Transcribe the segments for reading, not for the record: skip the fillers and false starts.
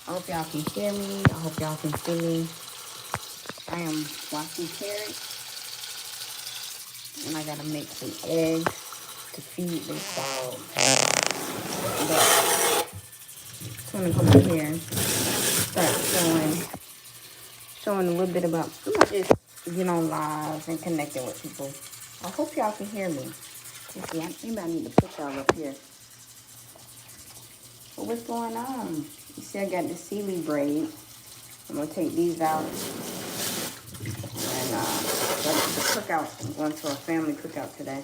I hope y'all can hear me. I hope y'all can see me. I am washing carrots and I gotta make some eggs to feed this dog. But I'm gonna come up here and start showing a little bit about, I'm not just getting on lives and connecting with people. I hope y'all can hear me. Let's see, maybe I need to put y'all up here. But what's going on? You see I got the Sealy braid. I'm gonna take these out and the cookout. I'm going to a family cookout today.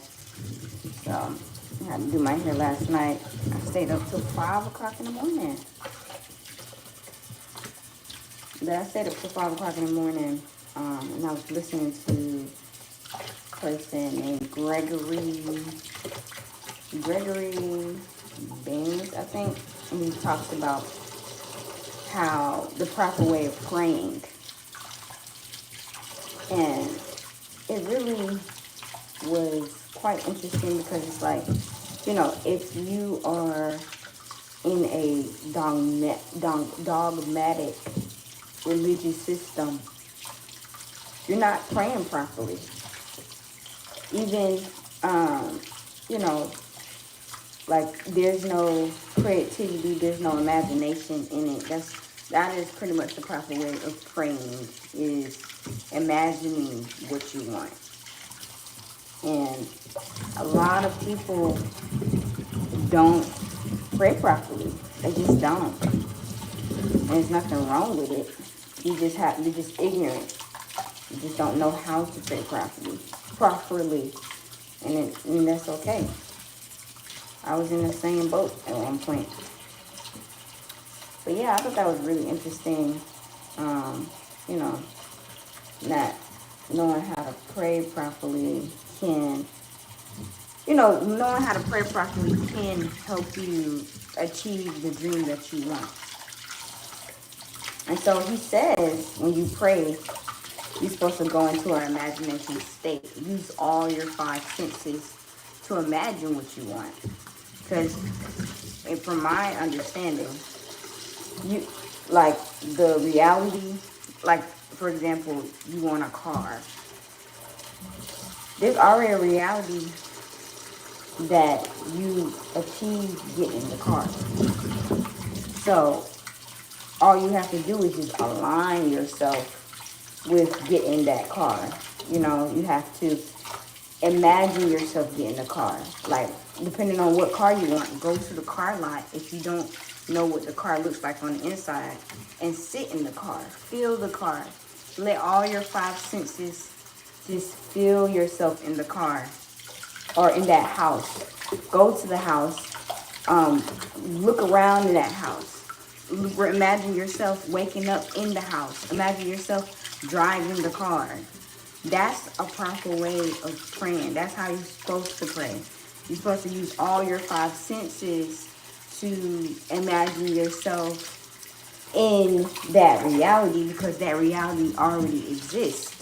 So I had to do my hair last night. I stayed up till 5 o'clock in the morning. Then I stayed up till 5 o'clock in the morning, and I was listening to a person named Gregory Baines, I think, and he talks about how the proper way of praying, and it really was quite interesting because it's like, if you are in a dogmatic religious system, you're not praying properly. Even, like there's no creativity, there's no imagination in it. That is pretty much the proper way of praying, is imagining what you want. And a lot of people don't pray properly. They just don't. And there's nothing wrong with it. You're just ignorant. You just don't know how to pray properly. And that's okay. I was in the same boat at one point. But yeah, I thought that was really interesting. That knowing how to pray properly can, knowing how to pray properly can help you achieve the dream that you want. And so he says, when you pray, you're supposed to go into an imagination state. Use all your 5 senses to imagine what you want. Because, from my understanding, the reality, like, for example, you want a car. There's already a reality that you achieve getting the car. So, all you have to do is just align yourself with getting that car. You have to imagine yourself getting the car. Like, depending on what car you want, go to the car lot if you don't know what the car looks like on the inside, and sit in the car. Feel the car. Let all your 5 senses just feel yourself in the car or in that house. Go to the house. Look around in that house. Imagine yourself waking up in the house. Imagine yourself driving the car. That's a proper way of praying. That's how you're supposed to pray. You're supposed to use all your 5 senses to imagine yourself in that reality, because that reality already exists.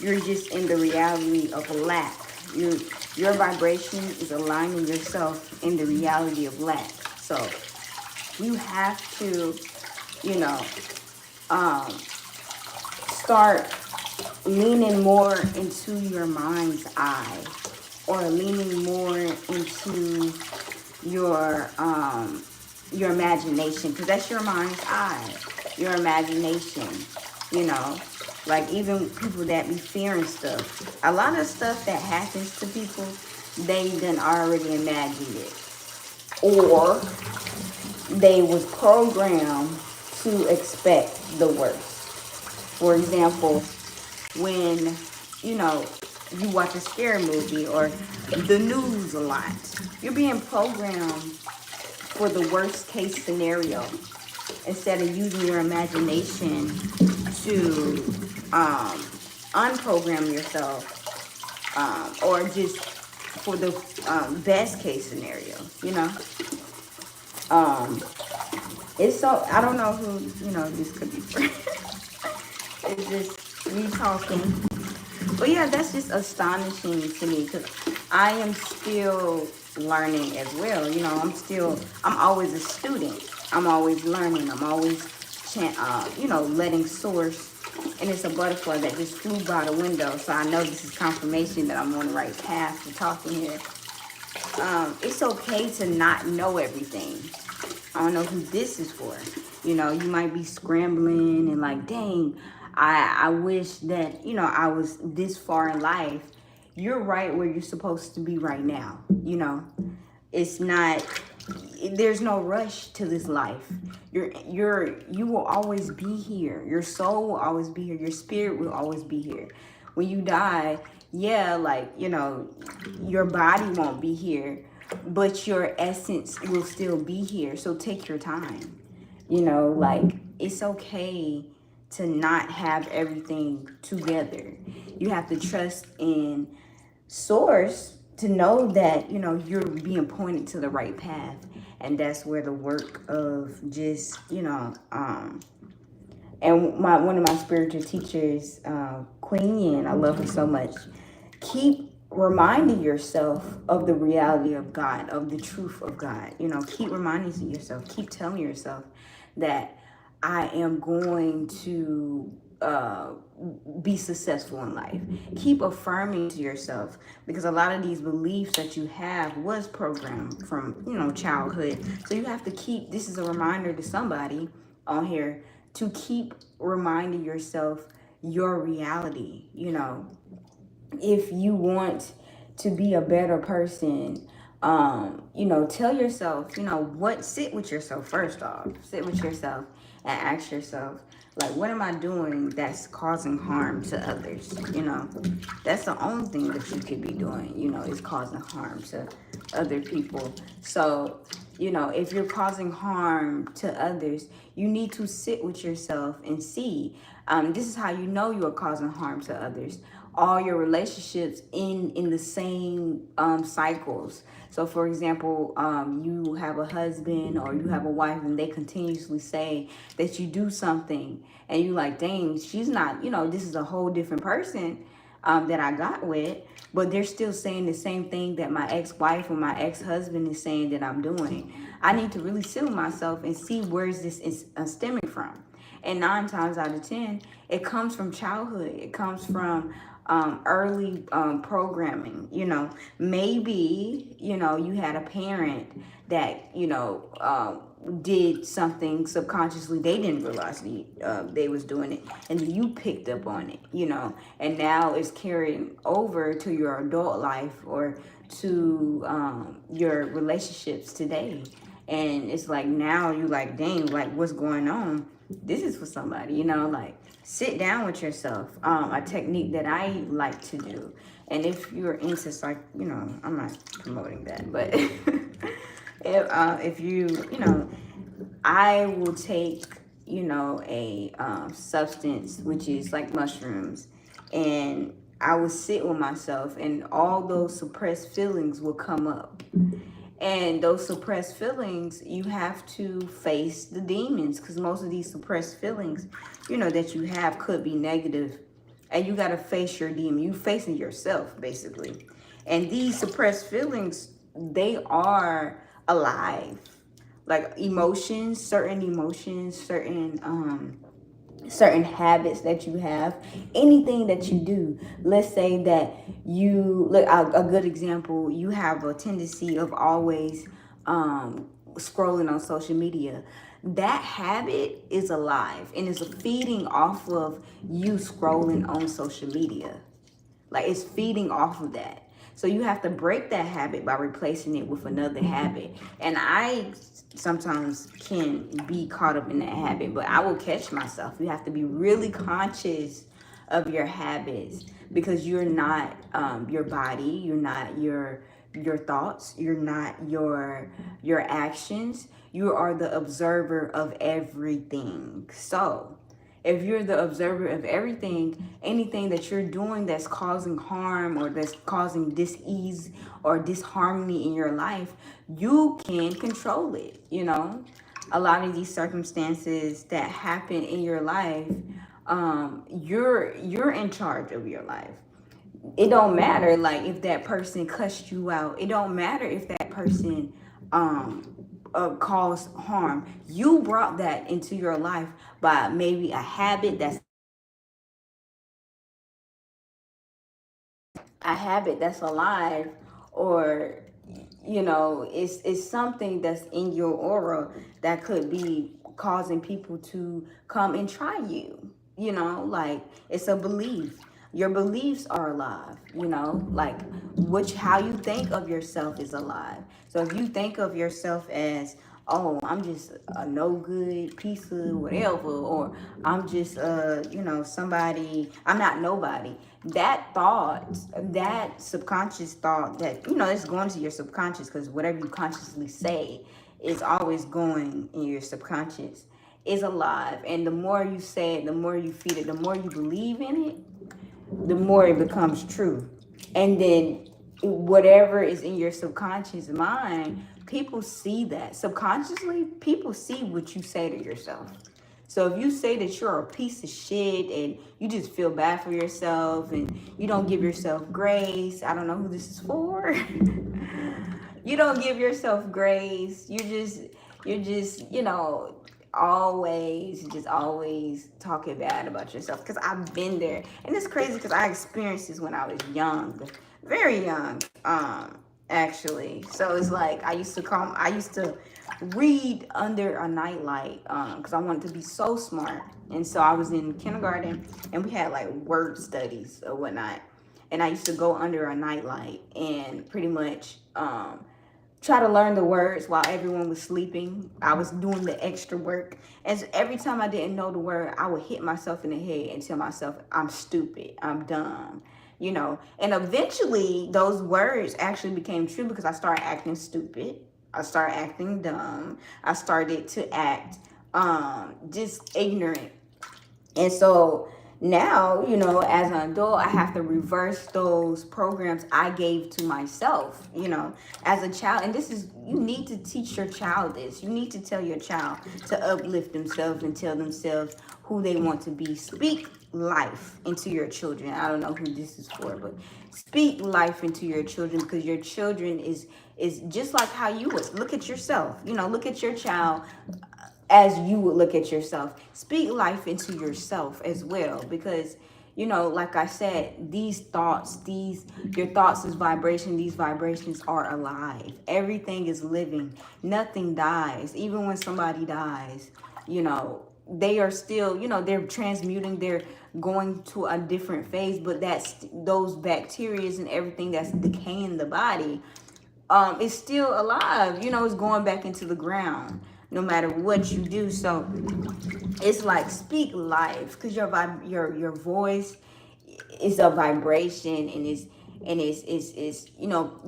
You're just in the reality of lack. Your vibration is aligning yourself in the reality of lack. So you have to, start leaning more into your mind's eye, or leaning more into your imagination, because that's your mind's eye, your imagination. Like, even people that be fearing stuff, a lot of stuff that happens to people, they done already imagined it, or they was programmed to expect the worst. For example, when you watch a scary movie or the news a lot, you're being programmed for the worst case scenario instead of using your imagination to unprogram yourself, or just for the best case scenario. It's so, I don't know who, this could be for. It's just me talking. But yeah, that's just astonishing to me, because I am still learning as well. I'm always a student. I'm always learning. I'm always letting source, and it's a butterfly that just flew by the window. So I know this is confirmation that I'm on the right path for talking here. It's okay to not know everything. I don't know who this is for. You know, you might be scrambling and like, dang, I wish that, I was this far in life. You're right where you're supposed to be right now. It's not, there's no rush to this life. You will always be here. Your soul will always be here. Your spirit will always be here. When you die, yeah, like, your body won't be here, but your essence will still be here. So take your time. Like, it's okay to not have everything together. You have to trust in source to know that you're being pointed to the right path. And that's where the work of just and one of my spiritual teachers, Queen Yin, I love her so much, keep reminding yourself of the reality of God, of the truth of God. Keep reminding yourself, keep telling yourself that I am going to be successful in life. Keep affirming to yourself, because a lot of these beliefs that you have was programmed from childhood. So you have to keep, this is a reminder to somebody on here, to keep reminding yourself your reality. If you want to be a better person, tell yourself, sit with yourself first off. Sit with yourself and ask yourself, like, what am I doing that's causing harm to others? That's the only thing that you could be doing, is causing harm to other people. So, if you're causing harm to others, you need to sit with yourself and see. This is how you know you are causing harm to others. All your relationships in the same cycles. So for example, you have a husband or you have a wife and they continuously say that you do something and you like, dang, she's not, this is a whole different person that I got with, but they're still saying the same thing that my ex-wife or my ex-husband is saying that I'm doing. I need to really sit with myself and see where's this is stemming from. And 9 times out of 10, it comes from childhood. It comes from early programming. Maybe you had a parent that did something subconsciously they didn't realize they was doing it, and you picked up on it. And now it's carrying over to your adult life or to your relationships today. And it's like, now you like, dang, like, what's going on? This is for somebody, like, sit down with yourself. A technique that I like to do. And if you're into I'm not promoting that, but if I will take, a substance, which is like mushrooms, and I will sit with myself and all those suppressed feelings will come up. And those suppressed feelings, you have to face the demons, because most of these suppressed feelings, that you have could be negative. And you got to face your demon. You facing yourself, basically. And these suppressed feelings, they are alive. Like emotions, certain certain habits that you have, anything that you do. Let's say that you look, a good example, you have a tendency of always scrolling on social media. That habit is alive and is feeding off of you scrolling on social media. Like, it's feeding off of that. So you have to break that habit by replacing it with another habit. And I sometimes can be caught up in that habit, but I will catch myself. You have to be really conscious of your habits, because you're not your body, you're not your thoughts, you're not your actions. You are the observer of everything. So if you're the observer of everything, anything that you're doing that's causing harm or that's causing dis-ease or disharmony in your life, you can control it. A lot of these circumstances that happen in your life, you're in charge of your life. It don't matter, like, if that person cussed you out. It don't matter if that person cause harm. You brought that into your life by maybe a habit that's alive, or it's something that's in your aura that could be causing people to come and try you. Like, it's a belief. Your beliefs are alive. Like, which how you think of yourself is alive. So if you think of yourself as, oh, I'm just a no good piece of whatever, or I'm just somebody, I'm not nobody. That thought, that subconscious thought, that it's going to your subconscious, because whatever you consciously say is always going in your subconscious, is alive. And the more you say it, the more you feed it, the more you believe in it, the more it becomes true. And then whatever is in your subconscious mind, people see that. Subconsciously, people see what you say to yourself. So if you say that you're a piece of shit and you just feel bad for yourself and you don't give yourself grace, I don't know who this is for. You don't give yourself grace. You're just always talking bad about yourself. Because I've been there, and it's crazy because I experienced this when I was young, very young, actually. So it's like I used to read under a nightlight, because I wanted to be so smart. And so I was in kindergarten, and we had like word studies or whatnot, and I used to go under a nightlight and pretty much try to learn the words while everyone was sleeping. I was doing the extra work. And so every time I didn't know the word, I would hit myself in the head and tell myself, I'm stupid, I'm dumb. And eventually those words actually became true because I started acting stupid. I started acting dumb. I started to act just ignorant. And so now, as an adult, I have to reverse those programs I gave to myself, as a child. And you need to teach your child this. You need to tell your child to uplift themselves and tell themselves who they want to be. Speak life into your children. I don't know who this is for, but speak life into your children, because your children is just like how you would look at yourself. Look at your child as you would look at yourself. Speak life into yourself as well, because like I said, these thoughts, your thoughts is vibration. These vibrations are alive. Everything is living. Nothing dies. Even when somebody dies, they are still, they're transmuting, they're going to a different phase, but that's those bacteria and everything that's decaying the body, is still alive. It's going back into the ground no matter what you do. So it's like, speak life, because your voice is a vibration, and is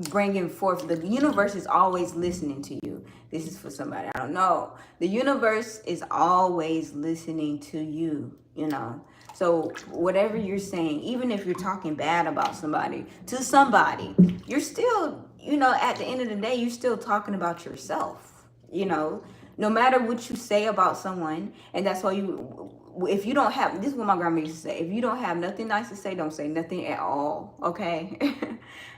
bringing forth. The universe is always listening to you. This is for somebody, I don't know. The universe is always listening to you. So whatever you're saying, even if you're talking bad about somebody to somebody, you're still, at the end of the day, you're still talking about yourself. No matter what you say about someone. And that's why if you don't have, this is what my grandma used to say, if you don't have nothing nice to say, don't say nothing at all, okay?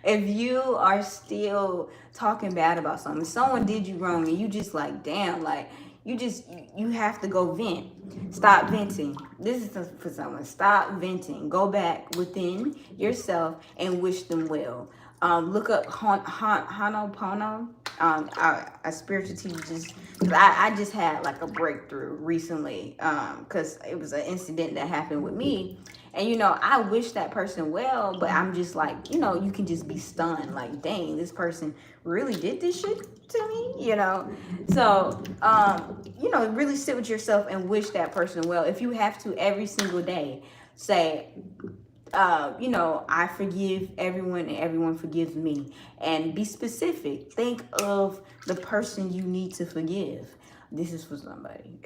If you are still talking bad about something, someone did you wrong, and you just like, damn, like, you have to go vent. Stop venting. This is for someone. Stop venting. Go back within yourself and wish them well. Look up Ho'oponopono. A spiritual teacher I just had like a breakthrough recently, because it was an incident that happened with me. And I wish that person well, but I'm just like, you can just be stunned, like, dang, this person really did this shit to me. So really sit with yourself and wish that person well. If you have to, every single day, say, I forgive everyone and everyone forgives me. And be specific. Think of the person you need to forgive. This is for somebody.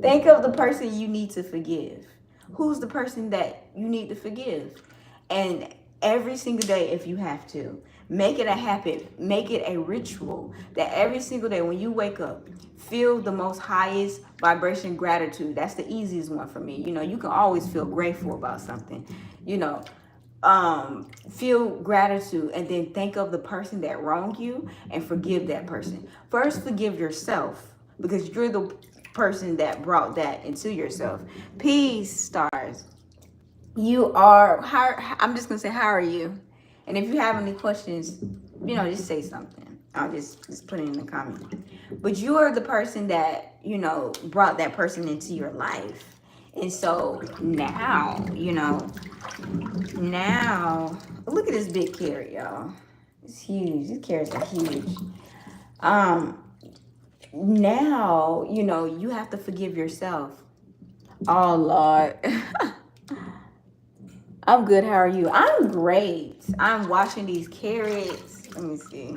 Think of the person you need to forgive. Who's the person that you need to forgive? And every single day, if you have to, make it a habit, make it a ritual, that every single day when you wake up, feel the most highest vibration gratitude. That's the easiest one for me. You can always feel grateful about something. feel gratitude and then think of the person that wronged you and forgive that person. First, forgive yourself because you're the person that brought that into yourself. Peace, stars. You are, how, I'm just going to say, how are you? And if you have any questions, just say something. I'll just put it in the comment. But you are the person that, brought that person into your life. And so now, now, look at this big carrot, y'all. It's huge. These carrots are huge. Now, you have to forgive yourself. Oh, Lord. I'm good. How are you? I'm great. I'm washing these carrots. Let me see.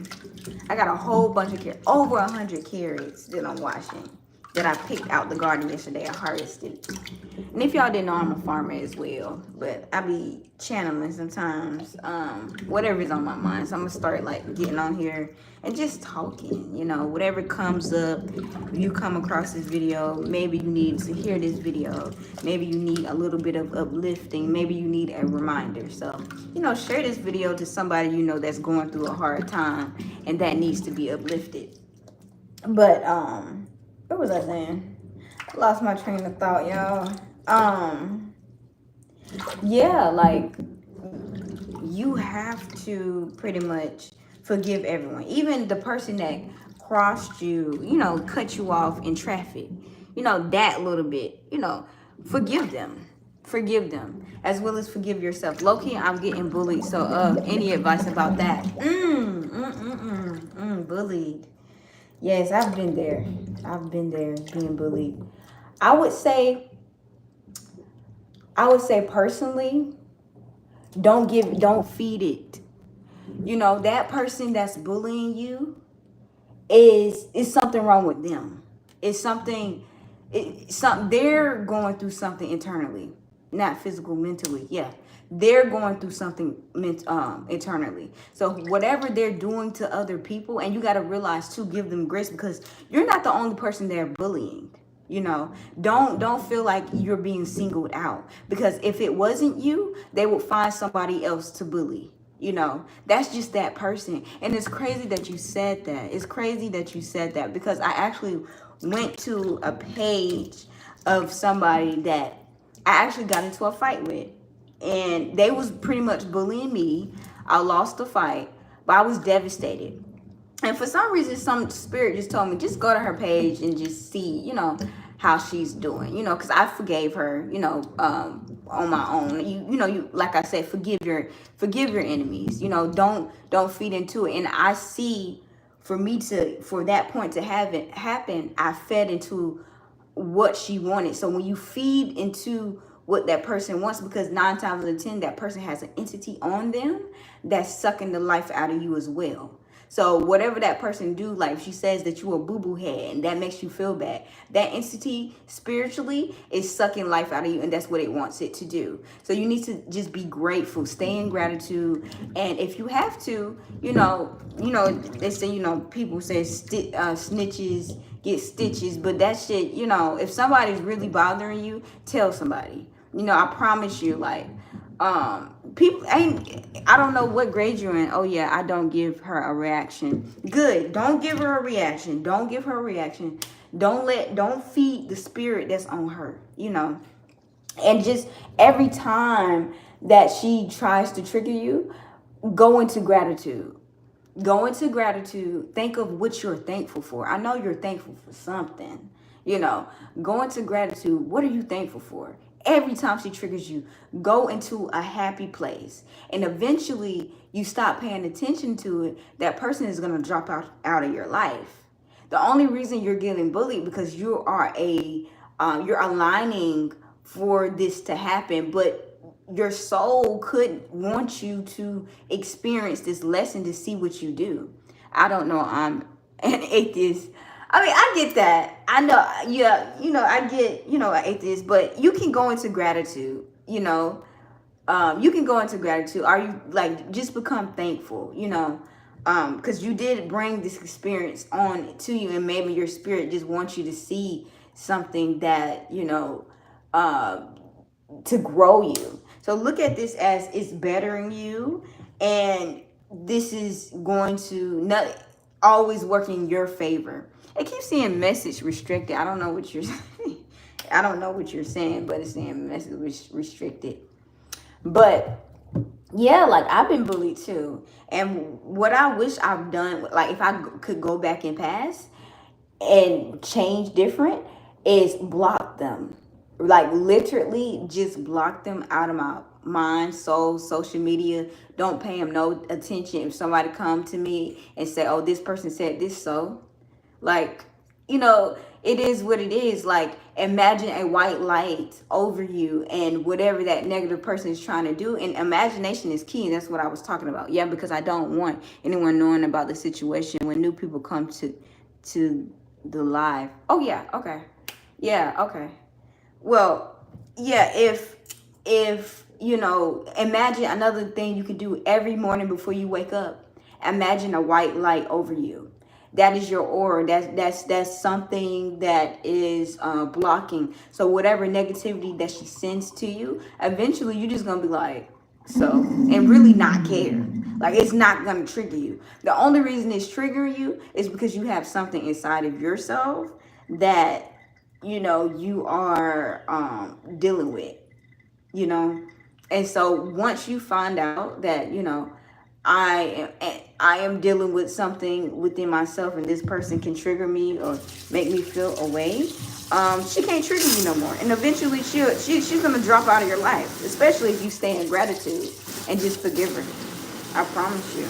I got a whole bunch of carrots, over 100 carrots that I'm washing, that I picked out the garden yesterday. I harvested. And if y'all didn't know, I'm a farmer as well, but I be channeling sometimes, whatever's on my mind. So I'm gonna start like getting on here and just talking, whatever comes up. If you come across this video, maybe you need to hear this video. Maybe you need a little bit of uplifting. Maybe you need a reminder. So, share this video to somebody that's going through a hard time and that needs to be uplifted. But what was I saying? I lost my train of thought, y'all. Yeah, like you have to pretty much forgive everyone, even the person that crossed you, cut you off in traffic, that little bit, forgive them as well as forgive yourself. Low-key, I'm getting bullied, so any advice about that? Bullied. Yes, I've been there being bullied. I would say personally, don't feed it. That person that's bullying you is something wrong with them. It's something they're going through something internally, not physical, mentally. Yeah. They're going through something internally. So whatever they're doing to other people, and you got to realize to give them grace, because you're not the only person they're bullying. Don't feel like you're being singled out, because if it wasn't you, they would find somebody else to bully. That's just that person. And it's crazy that you said that. Because I actually went to a page of somebody that I actually got into a fight with, and they was pretty much bullying me. I lost the fight, but I was devastated. And for some reason, some spirit just told me, just go to her page and just see, how she's doing, because I forgave her, on my own. You like I said, forgive your enemies. Don't feed into it. And I see, for that point to have it happen, I fed into what she wanted. So when you feed into what that person wants, because 9 times out of 10, that person has an entity on them that's sucking the life out of you as well. So whatever that person do, like if she says that you a boo-boo head and that makes you feel bad, that entity spiritually is sucking life out of you, and that's what it wants it to do. So you need to just be grateful, stay in gratitude. And if you have to, they say, people say snitches get stitches, but that shit, if somebody's really bothering you, tell somebody. I promise you, like, people I don't know what grade you're in. Oh yeah, I don't give her a reaction. Good. Don't give her a reaction. Don't feed the spirit that's on her, And just every time that she tries to trigger you, go into gratitude. Think of what you're thankful for. I know you're thankful for something. Go into gratitude. What are you thankful for? Every time she triggers you, go into a happy place. And eventually you stop paying attention to it. That person is going to drop out of your life. The only reason you're getting bullied because you are you're aligning for this to happen, but your soul could want you to experience this lesson to see what you do. I don't know. I'm an atheist. I mean, I get that. I know. Yeah, I get, an atheist, but you can go into gratitude, you can go into gratitude. Are you like, just become thankful, because you did bring this experience on to you, and maybe your spirit just wants you to see something that, to grow you. So look at this as it's bettering you, and this is going to not always work in your favor. It keeps saying message restricted. I don't know what you're saying. I don't know what you're saying, but it's saying message restricted. But yeah, like I've been bullied too. And what I wish I've done, like if I could go back and past and change different, is block them. Like literally just block them out of my mind, soul, social media. Don't pay them no attention. If somebody come to me and say, oh, this person said this, so like, you know, it is what it is. Like, imagine a white light over you and whatever that negative person is trying to do. And imagination is key. That's what I was talking about. Yeah, because I don't want anyone knowing about the situation when new people come to the live. Oh yeah, okay. Yeah, okay. Well, yeah, if you know, imagine another thing you could do every morning before you wake up. Imagine a white light over you. That is your aura. That's something that is blocking. So whatever negativity that she sends to you, eventually you're just gonna be like, so, and really not care. Like it's not gonna trigger you. The only reason it's triggering you is because you have something inside of yourself that you know you are dealing with, you know. And so once you find out that, you know, I am dealing with something within myself and this person can trigger me or make me feel away, she can't trigger you no more. And eventually she's gonna drop out of your life, especially if you stay in gratitude and just forgive her. I promise you.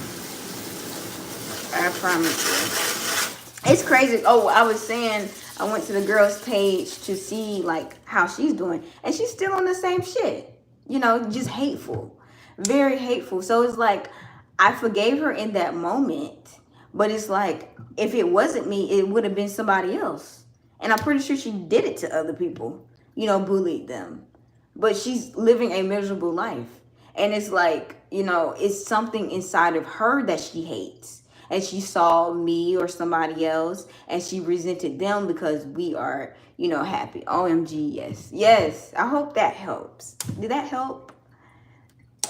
I promise you. It's crazy. Oh, I was saying I went to the girl's page to see like how she's doing, and she's still on the same shit. You know, just hateful, very hateful. So it's like I forgave her in that moment, but it's like if it wasn't me, it would have been somebody else. And I'm pretty sure she did it to other people, you know, bullied them. But she's living a miserable life. And it's like, you know, it's something inside of her that she hates. And she saw me or somebody else and she resented them because we are, you know, happy. OMG, yes. Yes, I hope that helps. Did that help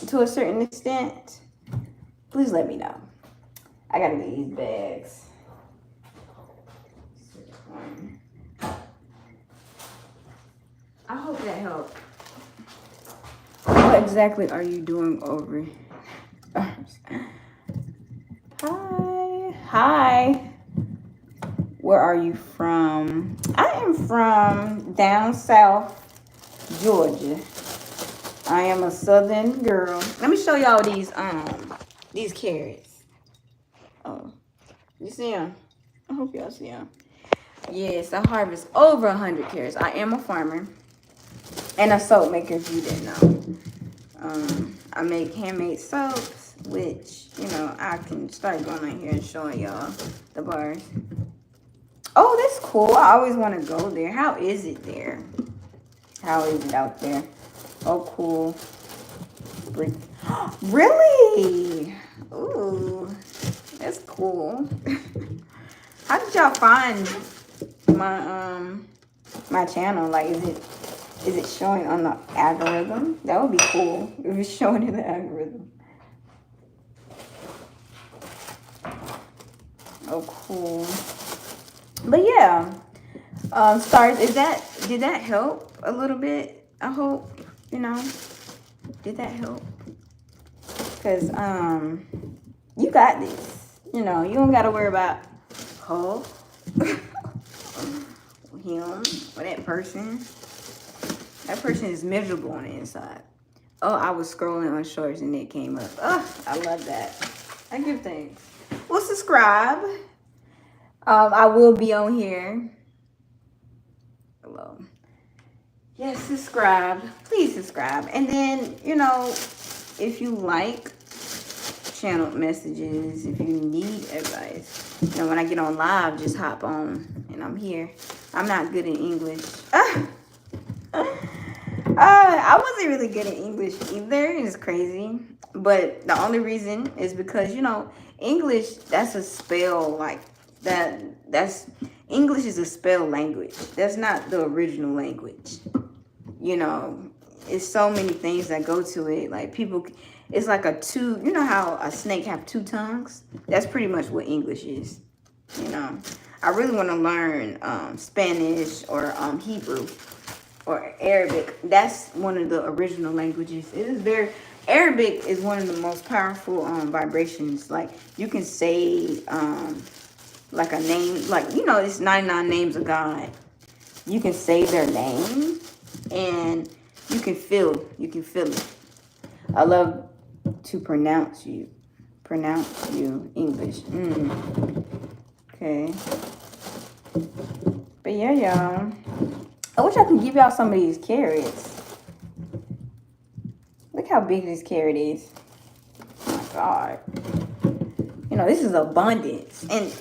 to a certain extent? Please let me know. I gotta get these bags. I hope that helped. What exactly are you doing over? Hi. Where are you from? I am from down south, Georgia. I am a southern girl. Let me show y'all these carrots. Oh, you see them? I hope y'all see them. Yes, I harvest over 100 carrots. I am a farmer and a soap maker, if you didn't know. I make handmade soaps, which, you know, I can start going on here and showing y'all the bars. Oh, that's cool. I always want to go there. How is it there? How is it out there? Oh, cool. Really? Ooh, that's cool. How did y'all find my channel? Like, is it showing on the algorithm? That would be cool if it's showing in the algorithm. Oh, cool. But yeah, stars. Did that help a little bit? I hope, you know. Did that help? Cause you got this. You know, you don't gotta worry about Cole, him, or that person. That person is miserable on the inside. Oh, I was scrolling on shorts and it came up. Oh, I love that. I give thanks. Well, subscribe. I will be on here. Hello. Yes, subscribe. Please subscribe. And then, you know, if you like channel messages, if you need advice, you know, when I get on live, just hop on and I'm here. I'm not good in English. I wasn't really good at English either. It's crazy. But the only reason is because, you know, English, that's a spell like that. That's English is a spell language. That's not the original language. You know, it's so many things that go to it. Like people, it's like a two. You know how a snake have two tongues? That's pretty much what English is. You know, I really want to learn Spanish or Hebrew or Arabic. That's one of the original languages. It is very Arabic is one of the most powerful vibrations. Like you can say like a name, like it's 99 names of God. You can say their name and you can feel it. I love to pronounce you English. Okay. But yeah, y'all. I wish I could give y'all some of these carrots. Look how big this carrot is. Oh my God. This is abundance. And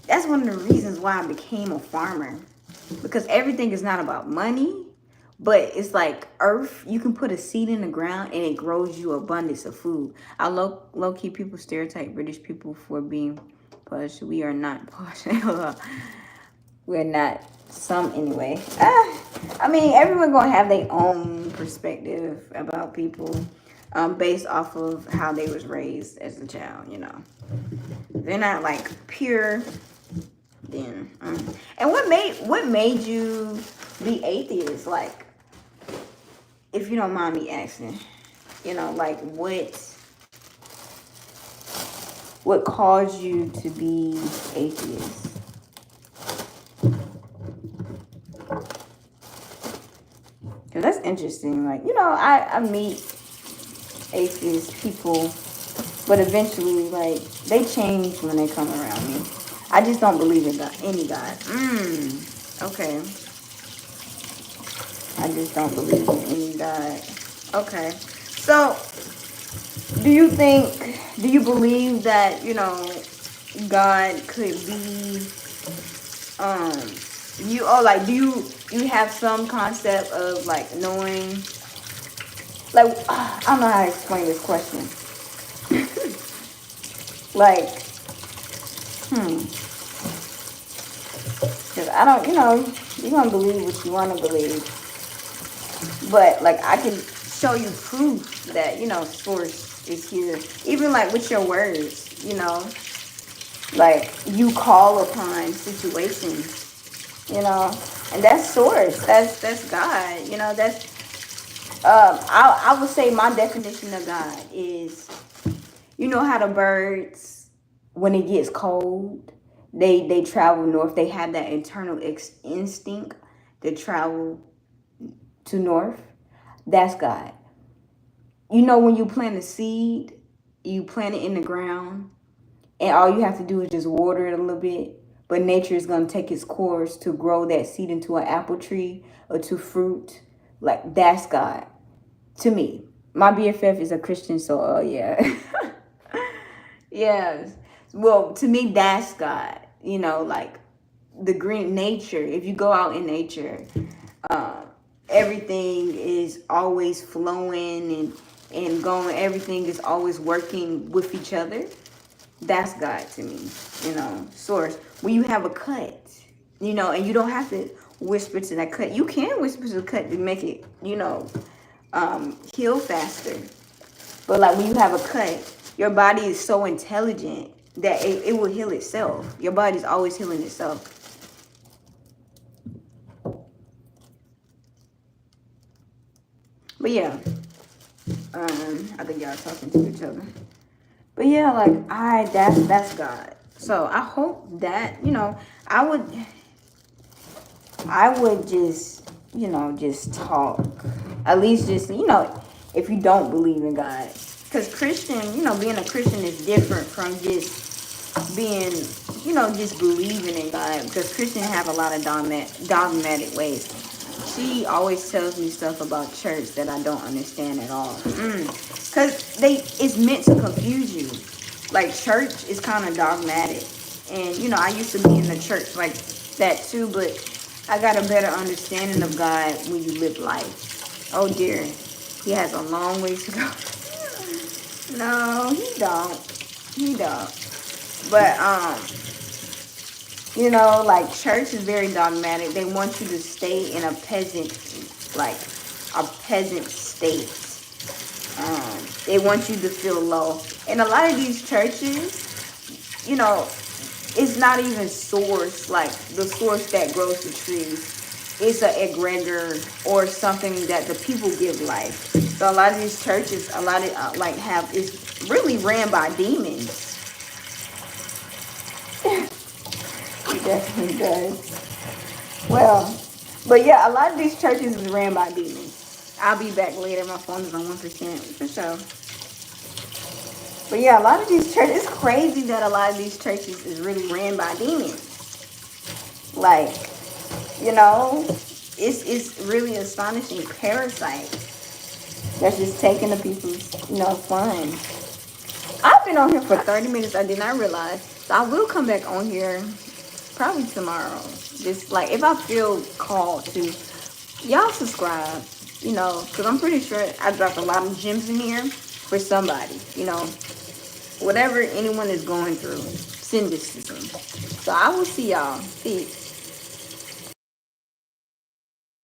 that's one of the reasons why I became a farmer. Because everything is not about money, but it's like earth. You can put a seed in the ground and it grows you abundance of food. I low-key people stereotype British people for being posh. We are not posh. We're not. Some anyway. I mean, everyone gonna have their own perspective about people based off of how they was raised as a child. They're not like pure. Then and what made you be atheist? Like, if you don't mind me asking, like what caused you to be atheist? Cause that's interesting. Like, I meet atheist people, but eventually, like, they change when they come around me. I just don't believe in God, any God. Okay. I just don't believe in any God. Okay. So, do you believe that, God could be, do you have some concept of, like, knowing, like, I don't know how to explain this question. Like, because I don't, you're going to believe what you want to believe. But, like, I can show you proof that, source is here. Even, like, with your words, like, you call upon situations, and that's source. That's God, that's, I would say my definition of God is, how the birds, when it gets cold, they travel north. They have that internal instinct to travel to north. That's God. When you plant a seed, you plant it in the ground, and all you have to do is just water it a little bit. But nature is going to take its course to grow that seed into an apple tree or to fruit. Like, that's God to me. My BFF is a Christian, so yeah. Yes. Well, to me, that's God. Like the green nature. If you go out in nature, everything is always flowing and going. Everything is always working with each other. That's God to me. Source. When you have a cut, and you don't have to whisper to that cut. You can whisper to the cut to make it, heal faster. But like when you have a cut, your body is so intelligent that it will heal itself. Your body's always healing itself. But yeah, I think y'all talking to each other. But yeah, like that's God. So I hope that I would just just talk. At least just if you don't believe in God, because Christian, being a Christian is different from just being just believing in God. Because Christians have a lot of dogmatic ways. She always tells me stuff about church that I don't understand at all. Because it's meant to confuse you. Like, church is kind of dogmatic. And, I used to be in the church like that too, but I got a better understanding of God when you live life. Oh, dear. He has a long ways to go. No, he don't. He don't. But, like, church is very dogmatic. They want you to stay in a peasant, like, a peasant state. They want you to feel low. And a lot of these churches, you know, it's not even source, like the source that grows the trees. It's a egregor or something that the people give life. So a lot of these churches, a lot of like have, is really ran by demons. It definitely does. Well, but yeah, a lot of these churches is ran by demons. I'll be back later. My phone is on 1% for sure. But yeah, a lot of these churches, it's crazy that a lot of these churches is really ran by demons. Like, you know, it's really astonishing. Parasites that's just taking the people's, you know, fun. I've been on here for 30 minutes. I did not realize. So I will come back on here probably tomorrow. Just like if I feel called to, y'all subscribe, you know, because I'm pretty sure I dropped a lot of gems in here for somebody, you know, whatever anyone is going through, send this to them. So I will see y'all. Peace.